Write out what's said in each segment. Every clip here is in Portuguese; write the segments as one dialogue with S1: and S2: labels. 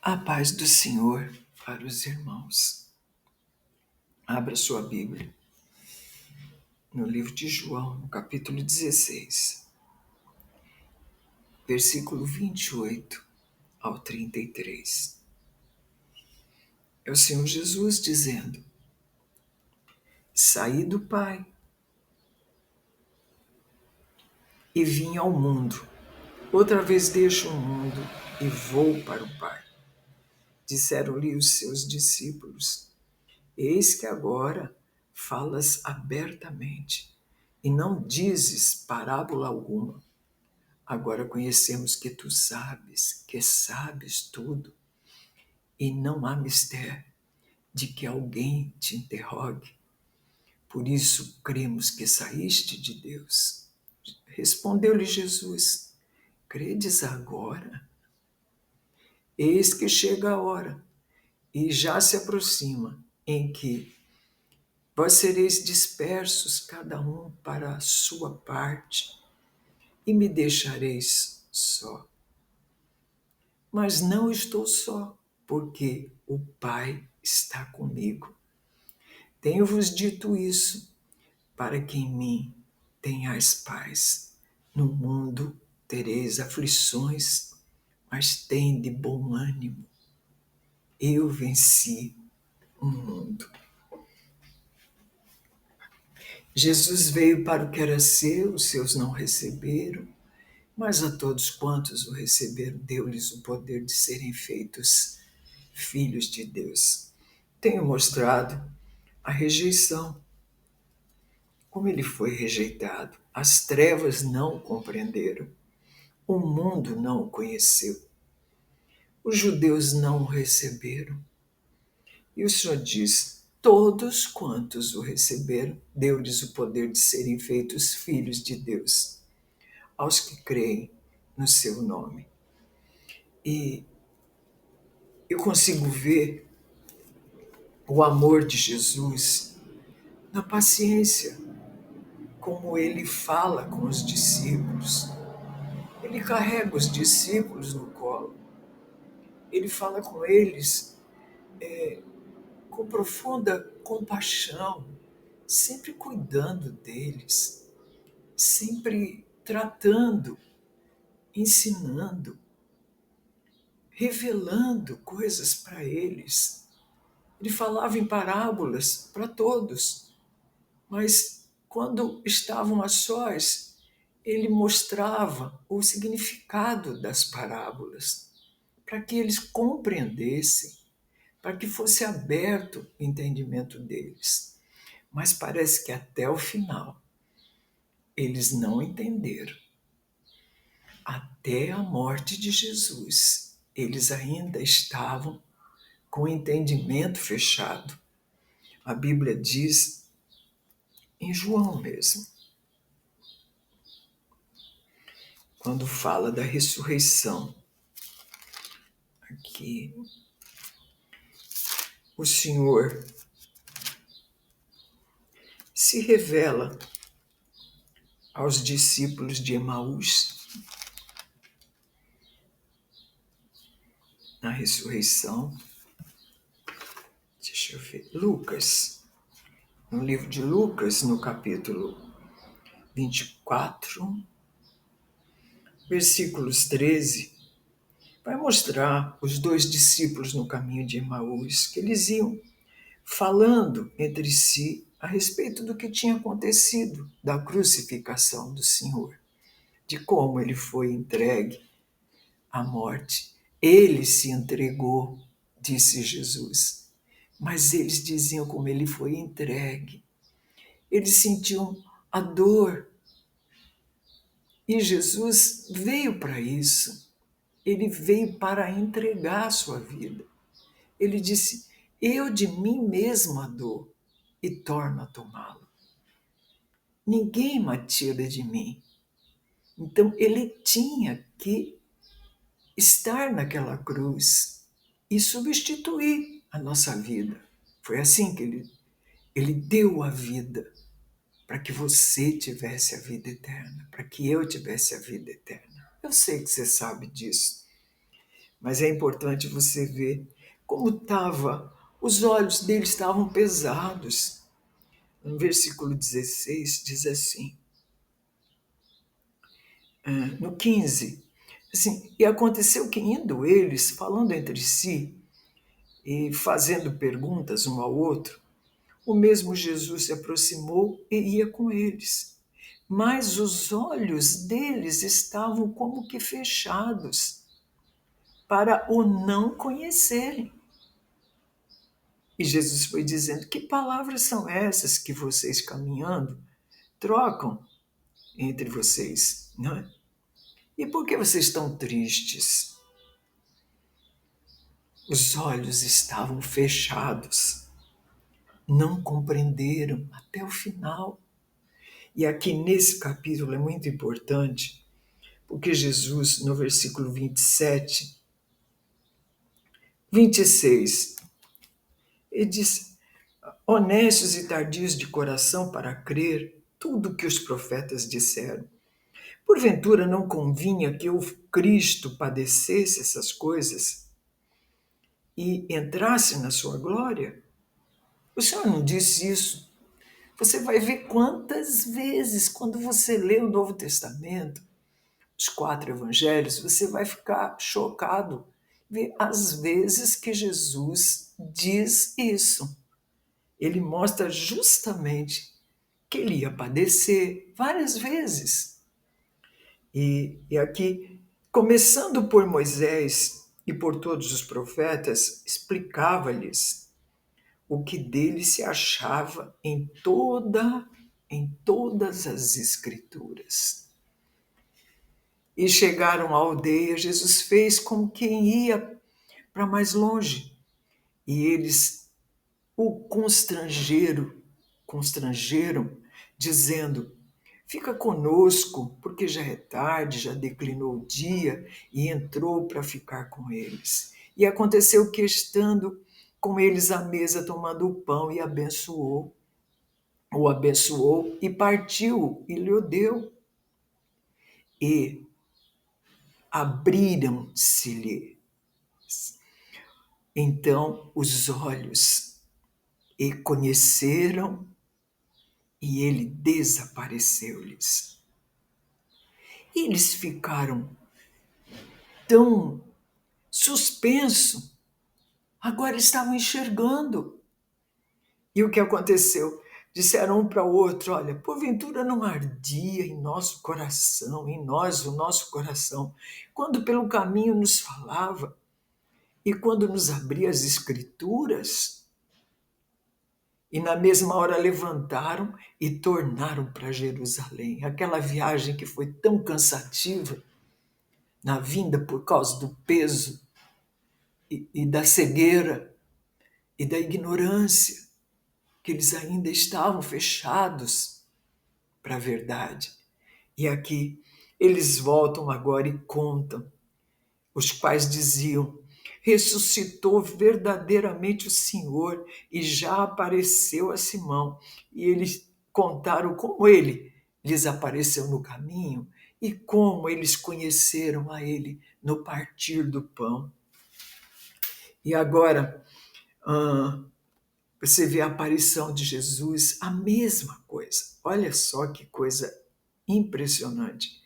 S1: A paz do Senhor para os irmãos. Abra sua Bíblia no livro de João, no capítulo 16, versículo 28 ao 33. É o Senhor Jesus dizendo: saí do Pai e vim ao mundo. Outra vez deixo o mundo e vou para o Pai. Disseram-lhe os seus discípulos: eis que agora falas abertamente e não dizes parábola alguma. Agora conhecemos que tu sabes, que sabes tudo, e não há mistério de que alguém te interrogue. Por isso cremos que saíste de Deus. Respondeu-lhe Jesus: credes agora? Eis que chega a hora, e já se aproxima, em que vós sereis dispersos, cada um para a sua parte, e me deixareis só. Mas não estou só, porque o Pai está comigo. Tenho-vos dito isso, para que em mim tenhais paz. No mundo tereis aflições, mas tende bom ânimo. Eu venci o mundo. Jesus veio para o que era seu, os seus não receberam, mas a todos quantos o receberam, deu-lhes o poder de serem feitos filhos de Deus. Tenho mostrado a rejeição, como ele foi rejeitado. As trevas não o compreenderam, o mundo não o conheceu, os judeus não o receberam. E o Senhor diz: todos quantos o receberam, deu-lhes o poder de serem feitos filhos de Deus, aos que creem no seu nome. E eu consigo ver o amor de Jesus na paciência, como ele fala com os discípulos. Ele carrega os discípulos no colo. Ele fala com eles com profunda compaixão, sempre cuidando deles, sempre tratando, ensinando, revelando coisas para eles. Ele falava em parábolas para todos, mas quando estavam a sós, ele mostrava o significado das parábolas, para que eles compreendessem, para que fosse aberto o entendimento deles. Mas parece que até o final eles não entenderam. Até a morte de Jesus, eles ainda estavam com o entendimento fechado. A Bíblia diz, em João mesmo, quando fala da ressurreição, aqui, o Senhor se revela aos discípulos de Emaús na ressurreição. Deixa eu ver, Lucas, no livro de Lucas, no capítulo 24, versículos 13, vai mostrar os dois discípulos no caminho de Emaús, que eles iam falando entre si a respeito do que tinha acontecido, da crucificação do Senhor, de como ele foi entregue à morte. Ele se entregou, disse Jesus, mas eles diziam como ele foi entregue. Eles sentiam a dor. E Jesus veio para isso. Ele veio para entregar a sua vida. Ele disse: eu de mim mesmo a dou e torno a tomá-lo. Ninguém me tira de mim. Então ele tinha que estar naquela cruz e substituir a nossa vida. Foi assim que ele deu a vida para que você tivesse a vida eterna, para que eu tivesse a vida eterna. Eu sei que você sabe disso, Mas é importante você ver como estava, os olhos dele estavam pesados. No versículo 16 diz assim, no 15, assim, e aconteceu que indo eles, falando entre si e fazendo perguntas um ao outro, o mesmo Jesus se aproximou e ia com eles. Mas os olhos deles estavam como que fechados, para o não conhecerem. E Jesus foi dizendo: que palavras são essas que vocês caminhando trocam entre vocês? Não é? E por que vocês estão tristes? Os olhos estavam fechados, não compreenderam até o final. E aqui nesse capítulo é muito importante, porque Jesus, no versículo 27, 26, ele diz: honestos e tardios de coração para crer tudo o que os profetas disseram. Porventura não convinha que o Cristo padecesse essas coisas e entrasse na sua glória? O Senhor não disse isso. Você vai ver quantas vezes, quando você lê o Novo Testamento, os 4 evangelhos, você vai ficar chocado ver as vezes que Jesus diz isso. Ele mostra justamente que ele ia padecer várias vezes. E aqui, começando por Moisés e por todos os profetas, explicava-lhes o que dele se achava em todas as escrituras. E chegaram à aldeia, Jesus fez como quem ia para mais longe, e eles o constrangeram, dizendo: fica conosco, porque já é tarde, já declinou o dia, e entrou para ficar com eles. E aconteceu que, estando com eles à mesa, tomando o pão, e o abençoou e partiu e lhe deu. E abriram-se-lhe então os olhos e conheceram, e ele desapareceu-lhes. Eles ficaram tão suspensos, agora estavam enxergando. E o que aconteceu? Disseram um para o outro: olha, porventura não ardia em nosso coração, em nós o nosso coração, quando pelo caminho nos falava e quando nos abria as escrituras? E na mesma hora levantaram e tornaram para Jerusalém. Aquela viagem que foi tão cansativa na vinda por causa do peso e da cegueira e da ignorância, que eles ainda estavam fechados para a verdade. E aqui eles voltam agora e contam. Os pais diziam: ressuscitou verdadeiramente o Senhor e já apareceu a Simão. E eles contaram como ele lhes apareceu no caminho e como eles conheceram a ele no partir do pão. E agora, você vê a aparição de Jesus, a mesma coisa. Olha só que coisa impressionante.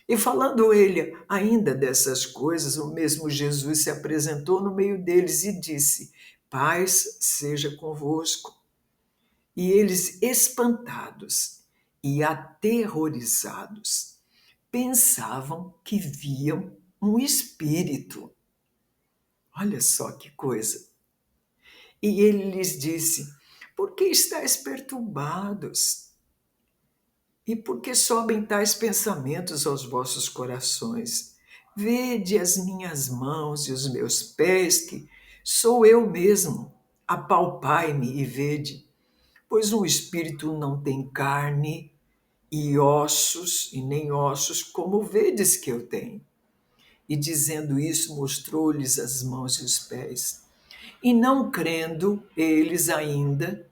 S1: E falando ele ainda dessas coisas, o mesmo Jesus se apresentou no meio deles e disse: paz seja convosco. E eles, espantados e aterrorizados, pensavam que viam um espírito. Olha só que coisa. E ele lhes disse: por que estáis perturbados? E por que sobem tais pensamentos aos vossos corações? Vede as minhas mãos e os meus pés, que sou eu mesmo. Apalpai-me e vede, pois um espírito não tem carne e ossos, e nem ossos, como vedes que eu tenho. E dizendo isso, mostrou-lhes as mãos e os pés. E não crendo eles ainda,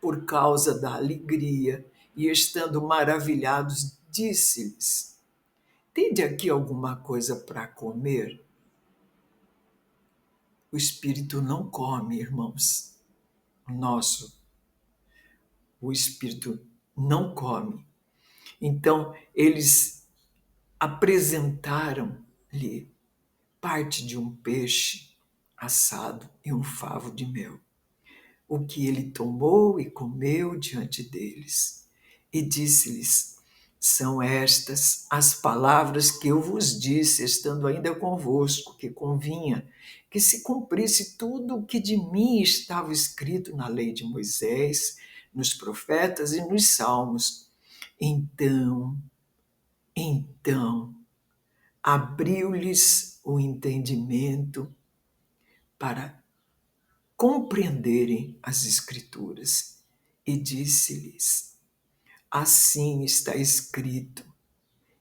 S1: por causa da alegria, e estando maravilhados, disse-lhes: tende aqui alguma coisa para comer? O espírito não come, irmãos. O espírito não come. Então, eles apresentaram-lhe parte de um peixe assado e um favo de mel, o que ele tomou e comeu diante deles. E disse-lhes: São estas as palavras que eu vos disse, estando ainda convosco, que convinha que se cumprisse tudo o que de mim estava escrito na lei de Moisés, nos profetas e nos salmos. Então, abriu-lhes o entendimento para compreenderem as Escrituras e disse-lhes: Assim está escrito,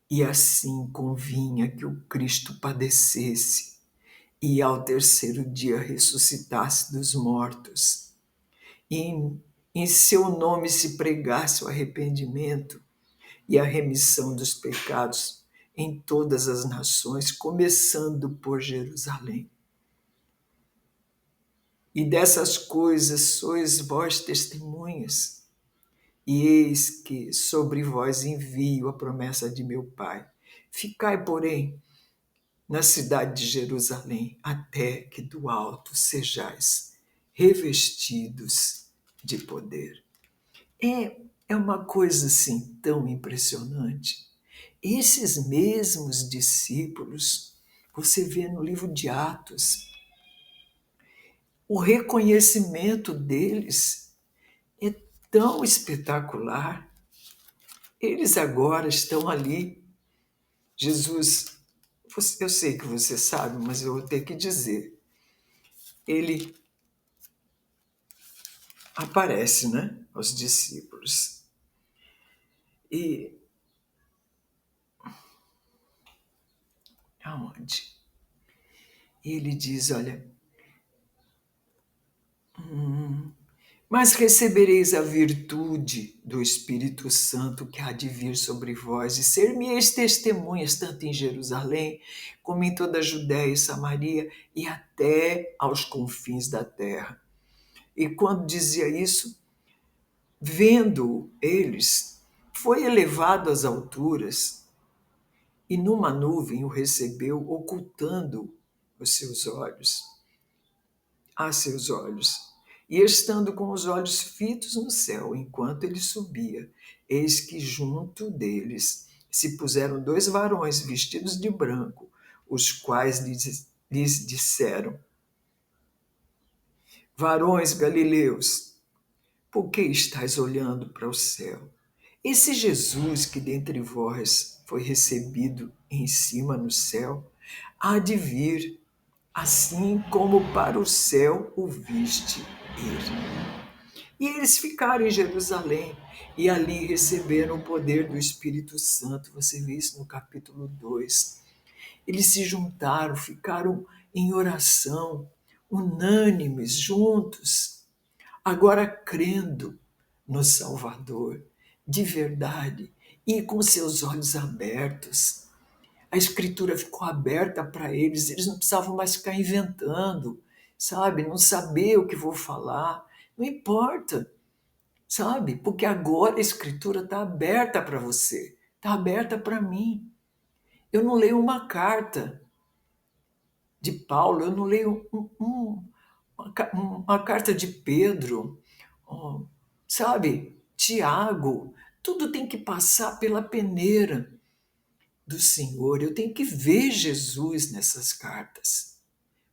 S1: e assim convinha que o Cristo padecesse e ao terceiro dia ressuscitasse dos mortos, e em seu nome se pregasse o arrependimento e a remissão dos pecados em todas as nações, começando por Jerusalém. E dessas coisas sois vós testemunhas. E eis que sobre vós envio a promessa de meu Pai. Ficai, porém, na cidade de Jerusalém, até que do alto sejais revestidos de poder. É uma coisa assim tão impressionante. Esses mesmos discípulos, você vê no livro de Atos, o reconhecimento deles é tão espetacular. Eles agora estão ali. Jesus, eu sei que você sabe, mas eu vou ter que dizer. Ele aparece, né, aos discípulos. E aonde? Ele diz, olha, mas recebereis a virtude do Espírito Santo que há de vir sobre vós, e ser-me-eis testemunhas, tanto em Jerusalém, como em toda a Judéia e Samaria, e até aos confins da terra. E quando dizia isso, vendo eles, foi elevado às alturas, e numa nuvem o recebeu, ocultando os seus olhos, a seus olhos. E estando com os olhos fitos no céu, enquanto ele subia, eis que junto deles se puseram dois varões vestidos de branco, os quais lhes disseram: Varões galileus, por que estáis olhando para o céu? Esse Jesus que dentre vós foi recebido em cima no céu, há de vir, assim como para o céu o viste ir. E eles ficaram em Jerusalém e ali receberam o poder do Espírito Santo. Você vê isso no capítulo 2. Eles se juntaram, ficaram em oração, unânimes, juntos, agora crendo no Salvador, de verdade, e com seus olhos abertos. A Escritura ficou aberta para eles, eles não precisavam mais ficar inventando, sabe? Não saber o que vou falar, não importa, sabe? Porque agora a Escritura está aberta para você, está aberta para mim. Eu não leio uma carta de Paulo, eu não leio uma carta de Pedro, sabe? Tiago, tudo tem que passar pela peneira do Senhor. Eu tenho que ver Jesus nessas cartas.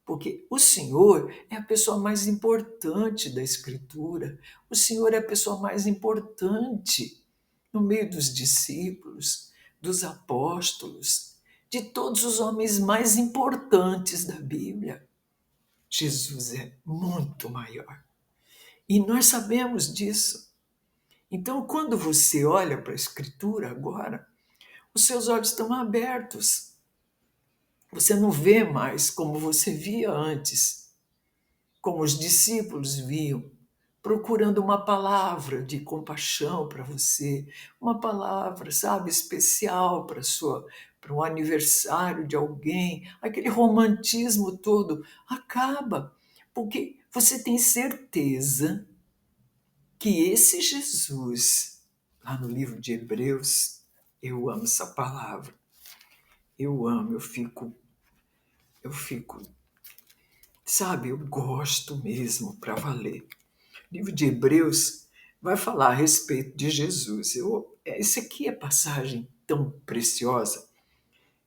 S1: Porque o Senhor é a pessoa mais importante da Escritura. O Senhor é a pessoa mais importante no meio dos discípulos, dos apóstolos, de todos os homens mais importantes da Bíblia. Jesus é muito maior. E nós sabemos disso. Então, quando você olha para a Escritura agora, os seus olhos estão abertos. Você não vê mais como você via antes, como os discípulos viam, procurando uma palavra de compaixão para você, uma palavra, sabe, especial para para um aniversário de alguém, aquele romantismo todo acaba, porque você tem certeza que esse Jesus, lá no livro de Hebreus, eu amo essa palavra, eu amo, eu fico, sabe, eu gosto mesmo para valer. O livro de Hebreus vai falar a respeito de Jesus. Essa aqui é passagem tão preciosa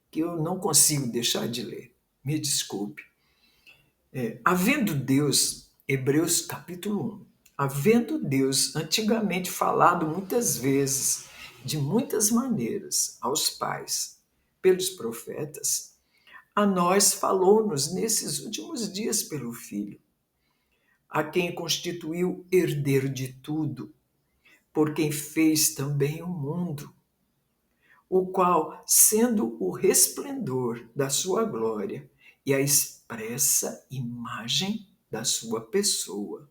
S1: que eu não consigo deixar de ler. Me desculpe. Havendo Deus, Hebreus capítulo 1, havendo Deus antigamente falado muitas vezes, de muitas maneiras, aos pais, pelos profetas, a nós falou-nos nesses últimos dias pelo Filho, a quem constituiu herdeiro de tudo, por quem fez também o mundo, o qual, sendo o resplendor da sua glória e a expressa imagem da sua pessoa,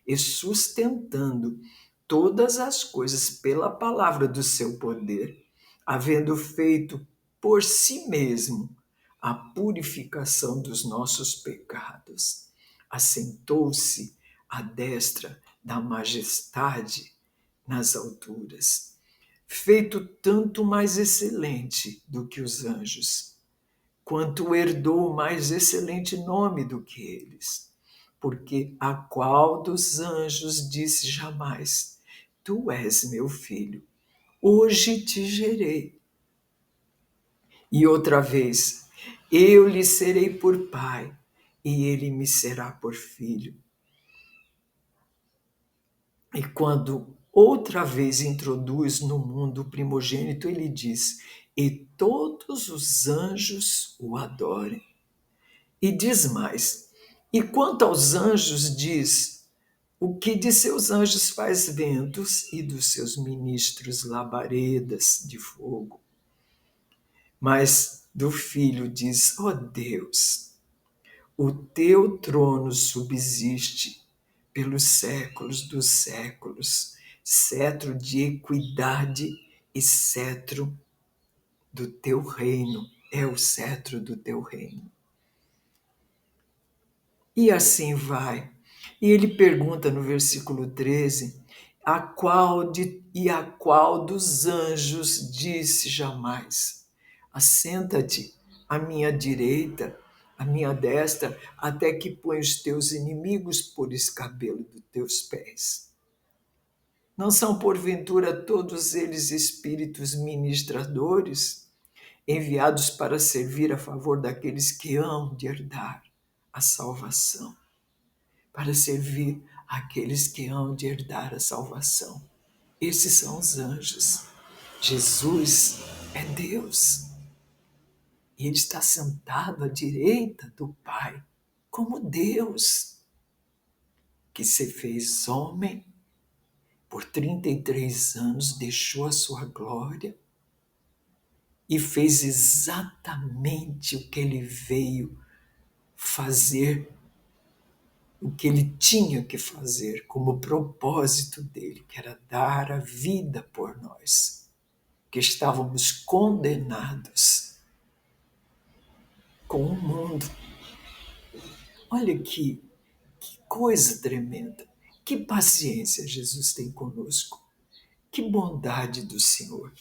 S1: e sustentando todas as coisas pela palavra do seu poder, havendo feito por si mesmo a purificação dos nossos pecados, assentou-se à destra da majestade nas alturas, feito tanto mais excelente do que os anjos, quanto herdou mais excelente nome do que eles. Porque a qual dos anjos disse jamais: Tu és meu filho, hoje te gerei. E outra vez: Eu lhe serei por pai, e ele me será por filho. E quando outra vez introduz no mundo o primogênito, ele diz: E todos os anjos o adorem. E diz mais: E quanto aos anjos, diz: O que de seus anjos faz ventos e dos seus ministros labaredas de fogo. Mas do filho diz: Ó Deus, o teu trono subsiste pelos séculos dos séculos, cetro de equidade e cetro do teu reino, é o cetro do teu reino. E assim vai. E ele pergunta no versículo 13, a qual dos anjos disse jamais: Assenta-te à minha direita, à minha destra, até que põe os teus inimigos por escabelo dos teus pés. Não são, porventura, todos eles espíritos ministradores, enviados para servir a favor daqueles que hão de herdar a salvação? Para servir aqueles que hão de herdar a salvação. Esses são os anjos. Jesus é Deus. E ele está sentado à direita do Pai, como Deus, que se fez homem, por 33 anos deixou a sua glória e fez exatamente o que ele veio fazer, o que ele tinha que fazer como propósito dele, que era dar a vida por nós, que estávamos condenados com o mundo. Olha que coisa tremenda, que paciência Jesus tem conosco, que bondade do Senhor.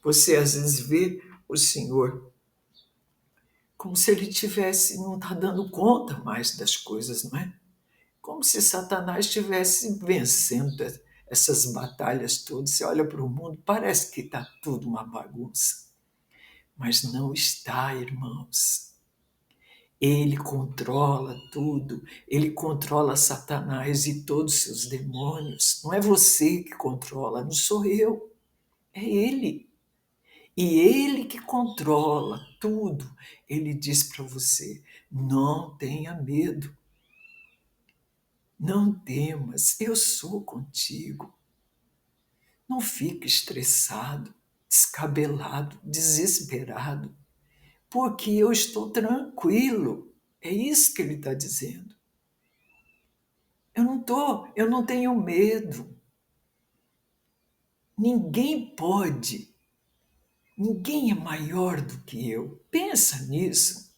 S1: Você às vezes vê o Senhor como se ele não está dando conta mais das coisas, não é? Como se Satanás estivesse vencendo essas batalhas todas. Você olha para o mundo, parece que está tudo uma bagunça. Mas não está, irmãos. Ele controla tudo. Ele controla Satanás e todos os seus demônios. Não é você que controla, não sou eu. É ele. E ele que controla tudo. Ele diz para você: não tenha medo. Não temas, eu sou contigo. Não fique estressado, descabelado, desesperado, porque eu estou tranquilo. É isso que ele está dizendo. Eu não tenho medo. Ninguém pode Ninguém é maior do que eu. Pensa nisso.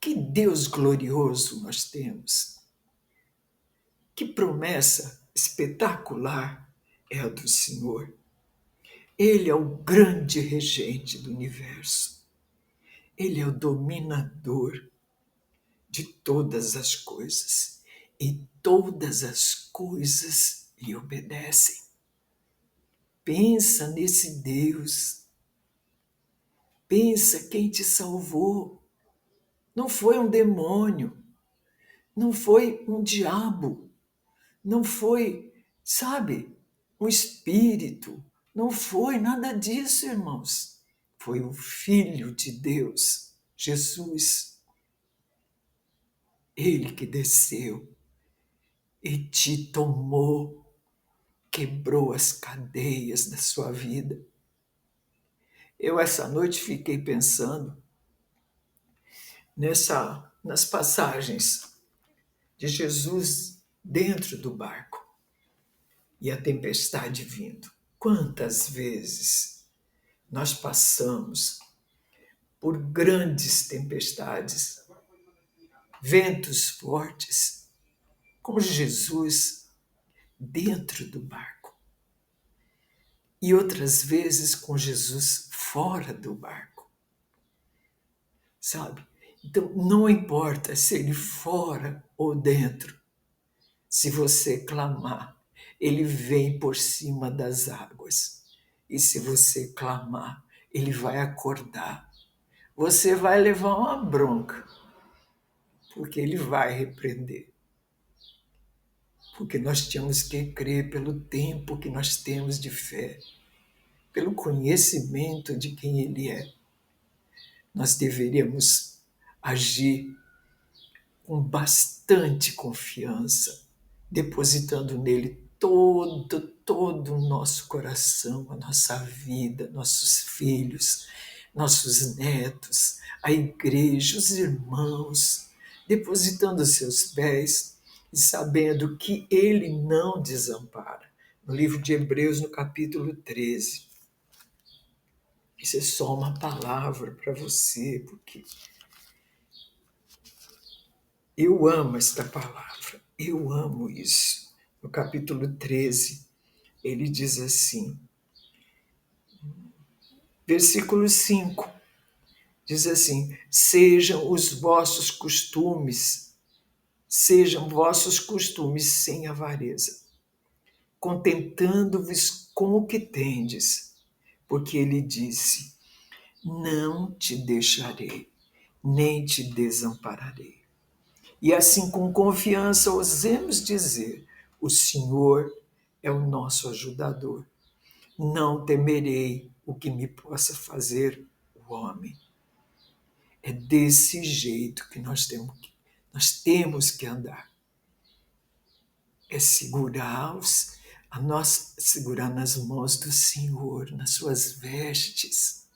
S1: Que Deus glorioso nós temos. Que promessa espetacular é a do Senhor. Ele é o grande regente do universo. Ele é o dominador de todas as coisas. E todas as coisas lhe obedecem. Pensa nesse Deus. Pensa quem te salvou. Não foi um demônio. Não foi um diabo. Não foi, sabe, um espírito. Não foi nada disso, irmãos. Foi o Filho de Deus, Jesus. Ele que desceu e te tomou, quebrou as cadeias da sua vida. Eu essa noite fiquei pensando nas passagens de Jesus dentro do barco e a tempestade vindo. Quantas vezes nós passamos por grandes tempestades, ventos fortes, com Jesus dentro do barco. E outras vezes com Jesus fora do barco. Sabe? Então, não importa se ele fora ou dentro, se você clamar, ele vem por cima das águas. E se você clamar, ele vai acordar. Você vai levar uma bronca, porque ele vai repreender. Porque nós temos que crer pelo tempo que nós temos de fé, pelo conhecimento de quem ele é. Nós deveríamos agir com bastante confiança, depositando nele todo o nosso coração, a nossa vida, nossos filhos, nossos netos, a igreja, os irmãos, depositando os seus pés e sabendo que ele não desampara. No livro de Hebreus, no capítulo 13, isso é só uma palavra para você, porque eu amo esta palavra, eu amo isso. No capítulo 13, ele diz assim, versículo 5, diz assim: sejam vossos costumes sem avareza, contentando-vos com o que tendes, porque ele disse: não te deixarei, nem te desampararei. E assim, com confiança, ousemos dizer: o Senhor é o nosso ajudador. Não temerei o que me possa fazer o homem. É desse jeito que nós temos que andar. É segurar nas mãos do Senhor, nas suas vestes,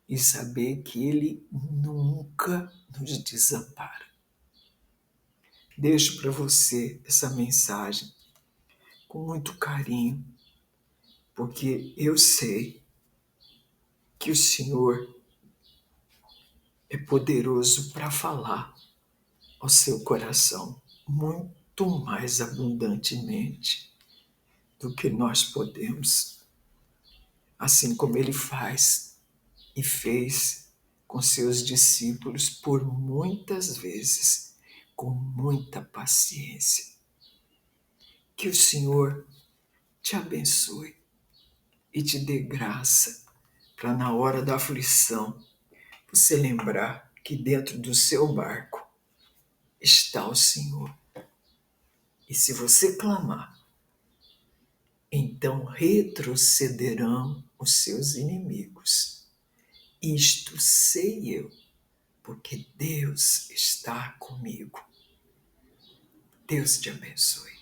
S1: e saber que Ele nunca nos desampara. Deixo para você essa mensagem com muito carinho, porque eu sei que o Senhor é poderoso para falar ao seu coração muito mais abundantemente do que nós podemos, assim como ele faz e fez com seus discípulos por muitas vezes, com muita paciência. Que o Senhor te abençoe e te dê graça para, na hora da aflição, você lembrar que dentro do seu barco está o Senhor. E se você clamar, então retrocederão os seus inimigos. Isto sei eu, porque Deus está comigo. Deus te abençoe.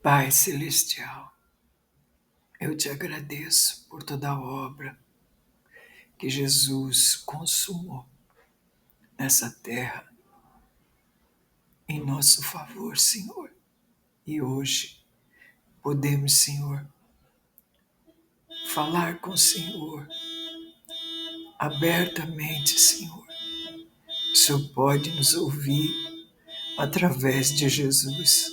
S1: Pai Celestial, eu te agradeço por toda a obra que Jesus consumou nessa terra em nosso favor, Senhor. E hoje podemos, Senhor, falar com o Senhor abertamente, Senhor. O Senhor pode nos ouvir através de Jesus,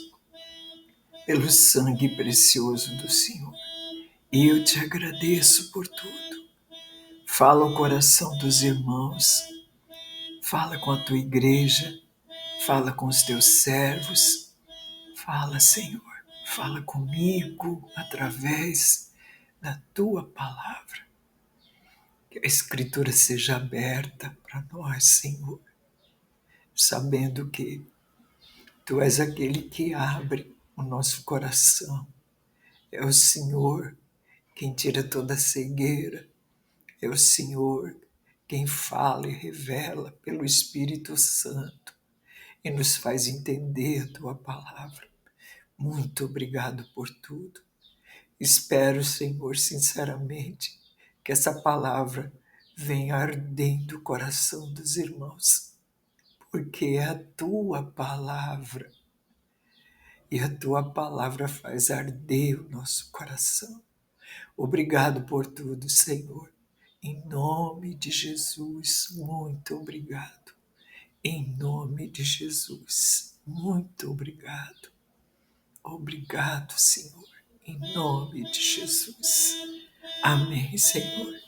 S1: pelo sangue precioso do Senhor. E eu te agradeço por tudo. Fala o coração dos irmãos, fala com a tua igreja, fala com os teus servos, fala, Senhor, fala comigo através da tua palavra. Que a Escritura seja aberta para nós, Senhor, sabendo que tu és aquele que abre o nosso coração. É o Senhor quem tira toda a cegueira. É o Senhor quem fala e revela pelo Espírito Santo e nos faz entender a tua palavra. Muito obrigado por tudo. Espero, Senhor, sinceramente, que essa palavra venha ardendo o coração dos irmãos, porque é a tua palavra, e a tua palavra faz arder o nosso coração. Obrigado por tudo, Senhor. Em nome de Jesus, muito obrigado. Em nome de Jesus, muito obrigado. Obrigado, Senhor. Em nome de Jesus. Amém, Senhor.